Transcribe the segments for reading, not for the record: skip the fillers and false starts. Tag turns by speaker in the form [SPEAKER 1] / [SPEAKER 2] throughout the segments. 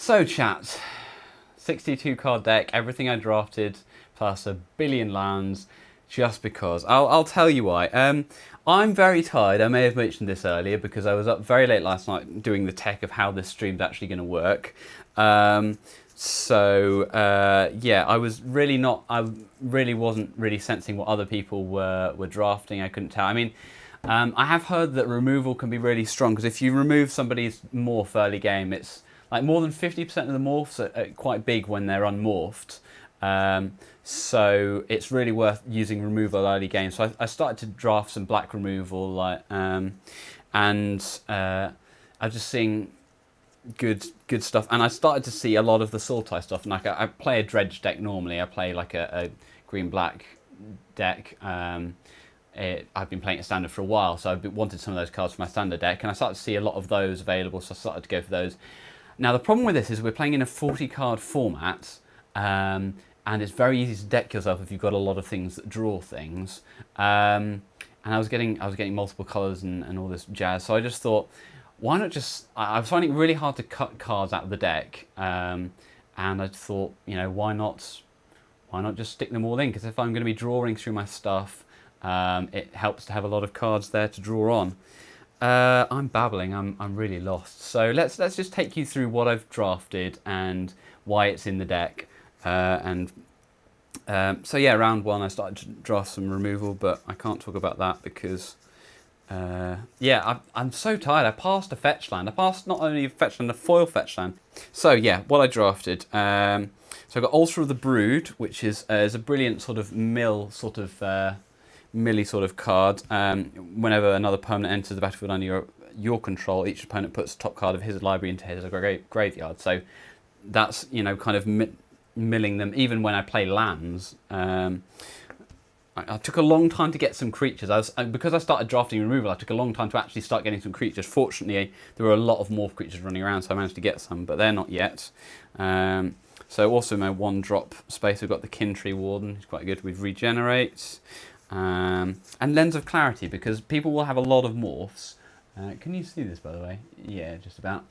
[SPEAKER 1] So chat, 62 card deck, everything I drafted, plus a billion lands, just because. I'll tell you why. I'm very tired. I may have mentioned this earlier because I was up very late last night doing the tech of how this stream's actually going to work. Yeah, I was really not. I really wasn't really sensing what other people were drafting. I couldn't tell. I mean, I have heard that removal can be really strong because if you remove somebody's morph early game, it's like more than 50% of the morphs are quite big when they're unmorphed. So it's really worth using removal early game. So I started to draft some black removal, I was just seeing good stuff, and I started to see a lot of the Sultai stuff. And like I play a dredge deck normally. I play like a green black deck. I've been playing it standard for a while, so I've wanted some of those cards for my standard deck, and I started to see a lot of those available. So I started to go for those. Now the problem with this is we're playing in a 40 card format. And it's very easy to deck yourself if you've got a lot of things that draw things. And I was getting multiple colours and all this jazz. So I just thought, why not just? I was finding it really hard to cut cards out of the deck. And I thought, why not just stick them all in? Because if I'm going to be drawing through my stuff, it helps to have a lot of cards there to draw on. I'm babbling. I'm really lost. So let's just take you through what I've drafted and why it's in the deck. So yeah, round one I started to draft some removal, but I can't talk about that because I'm so tired. I passed a fetch land. I passed not only a fetch land, a foil fetch land. So yeah, what I drafted. So I got Ulcer of the Brood, which is a brilliant sort of millie sort of card. Whenever another permanent enters the battlefield under your control, each opponent puts the top card of his library into his graveyard. So that's kind of milling them. Even when I play lands, I took a long time to get some creatures. Because I started drafting removal, I took a long time to actually start getting some creatures. Fortunately, there were a lot of morph creatures running around, so I managed to get some, but they're not yet. So also in my 1-drop space, we've got the Kintree Warden, who's quite good with Regenerate. And Lens of Clarity, because people will have a lot of morphs. Can you see this, by the way? Yeah, just about.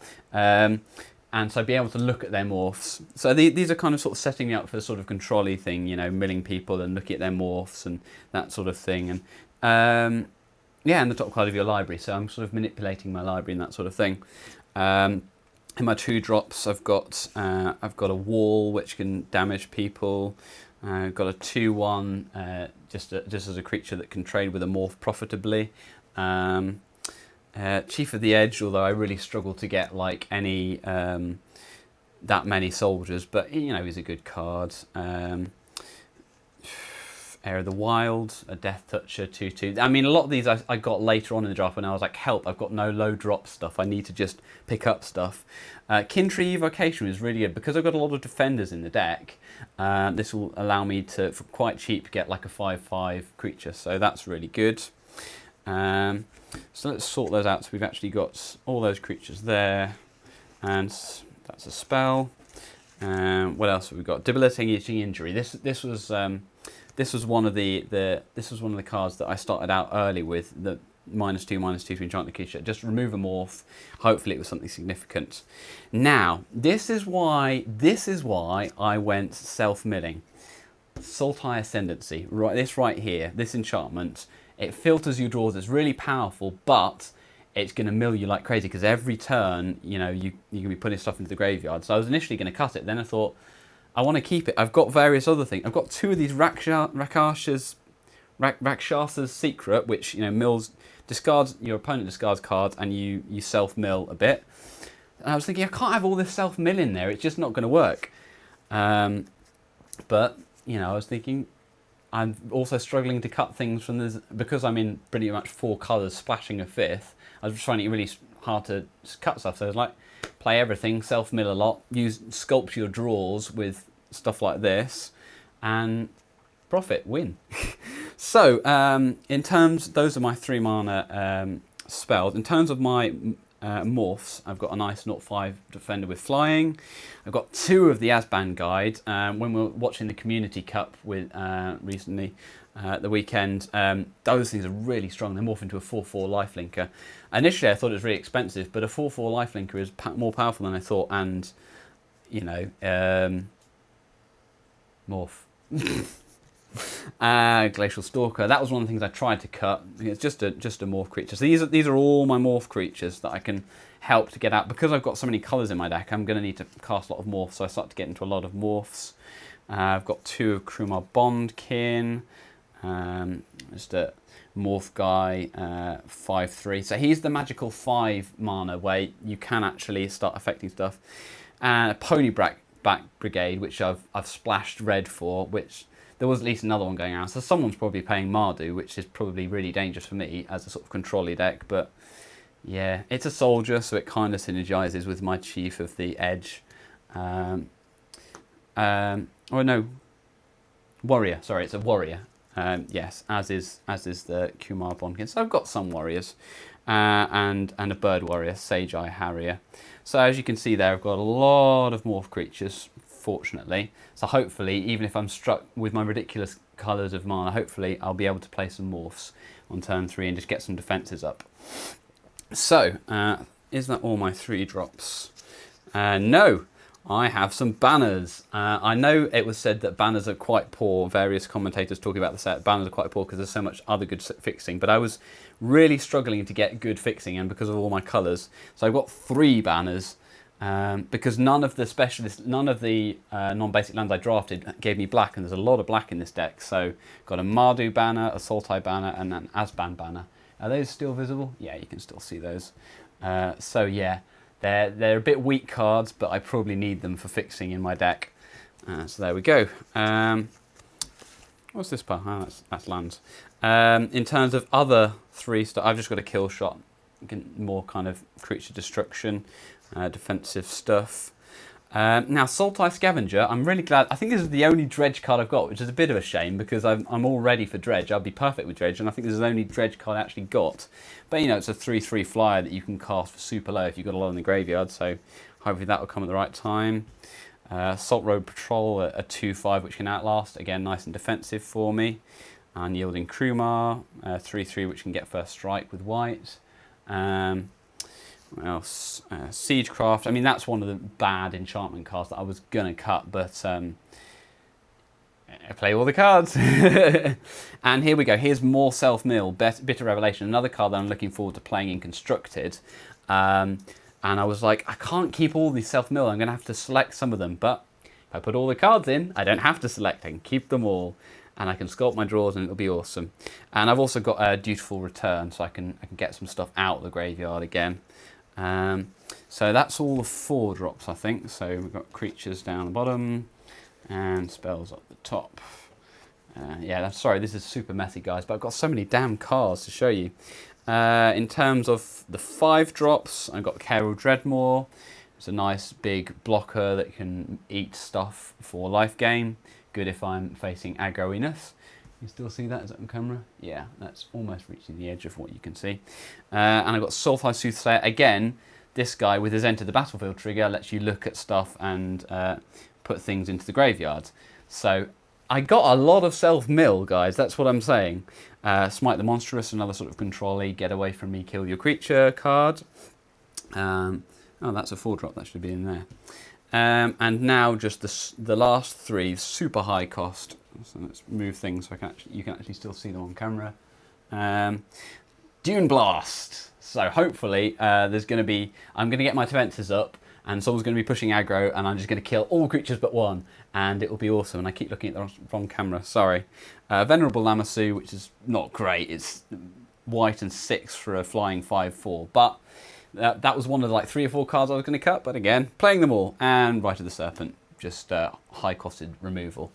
[SPEAKER 1] And so be able to look at their morphs. So these are kind of sort of setting me up for the sort of control-y thing, milling people and looking at their morphs and that sort of thing. And and the top card of your library. So I'm sort of manipulating my library and that sort of thing. In my 2-drops, I've got a Wall which can damage people. I've got a 2/1 just as a creature that can trade with a morph profitably. Chief of the Edge, although I really struggle to get like any that many soldiers, but he's a good card. Heir of the Wild, a Death Toucher, 2/2. I mean, a lot of these I got later on in the draft when I was like, help, I've got no low drop stuff. I need to just pick up stuff. Kintree Evocation is really good because I've got a lot of defenders in the deck. This will allow me to, for quite cheap, get like a 5/5 creature. So that's really good. So let's sort those out. So we've actually got all those creatures there, and that's a spell. What else have we got? Debilitating Injury. This was one of the cards that I started out early with, the -2/2 to enchant creature. Just remove a morph. Hopefully it was something significant. Now this is why I went self-milling. Sultai Ascendancy. Right, this right here, this enchantment. It filters your draws. It's really powerful, but it's going to mill you like crazy because every turn, you can be putting stuff into the graveyard. So I was initially going to cut it. Then I thought, I want to keep it. I've got various other things. I've got 2 of these Rakshas's Secret, which mills, discards, your opponent discards cards, and you self-mill a bit. And I was thinking, I can't have all this self-mill in there. It's just not going to work. But I was thinking, I'm also struggling to cut things from this because I'm in pretty much 4 colours, splashing a 5th. I was finding it really hard to cut stuff. So I was like, play everything, self-mill a lot, sculpt your draws with stuff like this, and profit, win. So in terms, those are my 3 mana spells. In terms of my morphs, I've got a nice 0/5 defender with flying. I've got 2 of the Asban Guide. When we were watching the Community Cup with recently at the weekend, those things are really strong. They morph into a 4/4 lifelinker. Initially I thought it was really expensive, but a 4/4 lifelinker is more powerful than I thought, and you know, morph. Glacial Stalker. That was one of the things I tried to cut. It's just a morph creature. So these are all my morph creatures that I can help to get out. Because I've got so many colours in my deck, I'm going to need to cast a lot of morphs. So I start to get into a lot of morphs. I've got 2 of Krumar Bondkin. Just a morph guy, 5/3. So he's the magical 5 mana where you can actually start affecting stuff. And a Pony Back Brigade, which I've splashed red for, which there was at least another one going out. So someone's probably playing Mardu, which is probably really dangerous for me as a sort of control-y deck. But yeah, it's a soldier, so it kind of synergizes with my Chief of the Edge. Oh no, warrior. Sorry, it's a warrior. Yes, as is the Krumar Bondkin. So I've got some warriors, and a bird warrior, Sage Eye Harrier. So as you can see there, I've got a lot of morph creatures, fortunately. So hopefully, even if I'm struck with my ridiculous colours of mana, hopefully I'll be able to play some morphs on turn 3 and just get some defences up. So, is that all my 3 drops? No. I have some banners. I know it was said that banners are quite poor. Various commentators talking about the set, banners are quite poor because there's so much other good fixing. But I was really struggling to get good fixing, and because of all my colours. So I've got 3 banners because none of the specialists, none of the non-basic lands I drafted gave me black, and there's a lot of black in this deck. So got a Mardu banner, a Sultai banner, and an Azban banner. Are those still visible? Yeah, you can still see those. So yeah. They're a bit weak cards, but I probably need them for fixing in my deck. So there we go. What's this part? Oh, that's lands. In terms of other 3 stuff, I've just got a kill shot. More kind of creature destruction, defensive stuff. Now, Sultai Scavenger, I'm really glad. I think this is the only Dredge card I've got, which is a bit of a shame because I'm all ready for Dredge. I'll be perfect with Dredge, and I think this is the only Dredge card I actually got. But, you know, it's a 3/3 flyer that you can cast for super low if you've got a lot in the graveyard, so hopefully that will come at the right time. Salt Road Patrol, a 2/5, which can outlast. Again, nice and defensive for me. Unyielding Krumar, 3/3, which can get first strike with white. What else? Siegecraft. I mean, that's one of the bad enchantment cards that I was going to cut, but I play all the cards. And here we go. Here's more Self-Mill, Bitter Revelation, another card that I'm looking forward to playing in Constructed. And I was like, I can't keep all these Self-Mill. I'm going to have to select some of them. But if I put all the cards in, I don't have to select. I can keep them all. And I can sculpt my drawers and it'll be awesome. And I've also got a Dutiful Return, so I can get some stuff out of the graveyard again. So that's all the 4 drops, I think. So we've got creatures down the bottom and spells up the top. Yeah, sorry, this is super messy, guys, but I've got so many damn cards to show you. In terms of the 5 drops, I've got Carol Dreadmore. It's a nice big blocker that can eat stuff for life gain. Good if I'm facing aggro-iness. You still see that? Is that on camera? Yeah, that's almost reaching the edge of what you can see. And I've got Sultai Soothsayer. Again, this guy with his Enter the Battlefield trigger lets you look at stuff and put things into the graveyard. So I got a lot of self-mill, guys. That's what I'm saying. Smite the Monstrous, another sort of control-y, get away from me, kill your creature card. Oh, that's a 4-drop. That should be in there. And now just the last 3, super high cost. So let's move things so you can actually still see them on camera. Dune Blast. So hopefully I'm going to get my defences up and someone's going to be pushing aggro and I'm just going to kill all creatures but one and it will be awesome. And I keep looking at the wrong camera, sorry. Venerable Lamassu, which is not great. It's white and 6 for a flying 5/4, but that was one of the, like 3 or 4 cards I was going to cut, but again, playing them all. And Rite of the Serpent, just high-costed removal.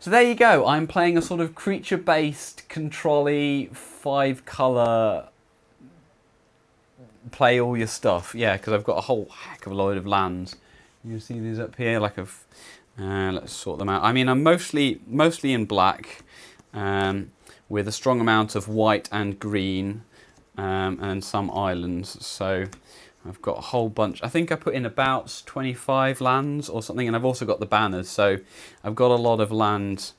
[SPEAKER 1] So there you go. I'm playing a sort of creature-based, control-y, 5-colour, play all your stuff. Yeah, because I've got a whole heck of a load of lands. You see these up here? Like let's sort them out. I mean, I'm mostly in black, with a strong amount of white and green, and some islands. So I've got a whole bunch. I think I put in about 25 lands or something, and I've also got the banners. So I've got a lot of land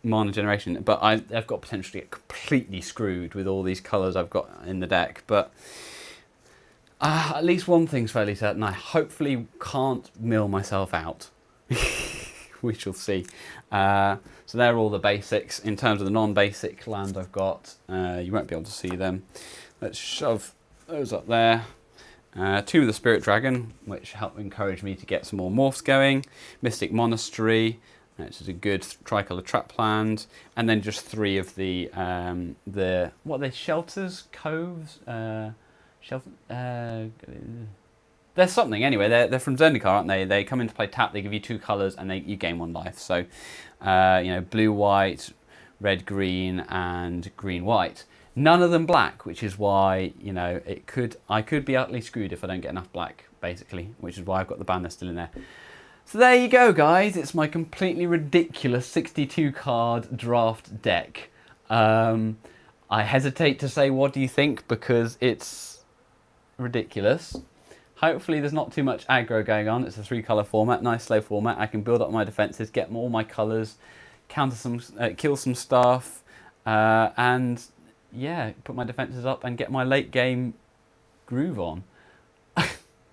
[SPEAKER 1] mana generation, but I've got potentially get completely screwed with all these colours I've got in the deck. But At least one thing's fairly certain. I hopefully can't mill myself out. We shall see. So they're all the basics. In terms of the non-basic land I've got, you won't be able to see them. Let's shove those up there. Two of the Spirit Dragon, which help encourage me to get some more morphs going. Mystic Monastery, which is a good tricolour trap land. And then just three of the what are they, shelters, coves? There's something anyway. They're from Zendikar, aren't they? They come into play tap. They give you 2 colours and you gain 1 life. So, you know, blue, white, red, green, and green, white. None of them black, which is why, you know, I could be utterly screwed if I don't get enough black, basically, which is why I've got the banner still in there. So there you go, guys. It's my completely ridiculous 62 card draft deck. I hesitate to say what do you think because it's ridiculous. Hopefully there's not too much aggro going on. It's a 3-colour format, nice slow format. I can build up my defences, get all my colours, counter some, kill some stuff, and yeah, put my defences up and get my late game groove on.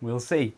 [SPEAKER 1] We'll see.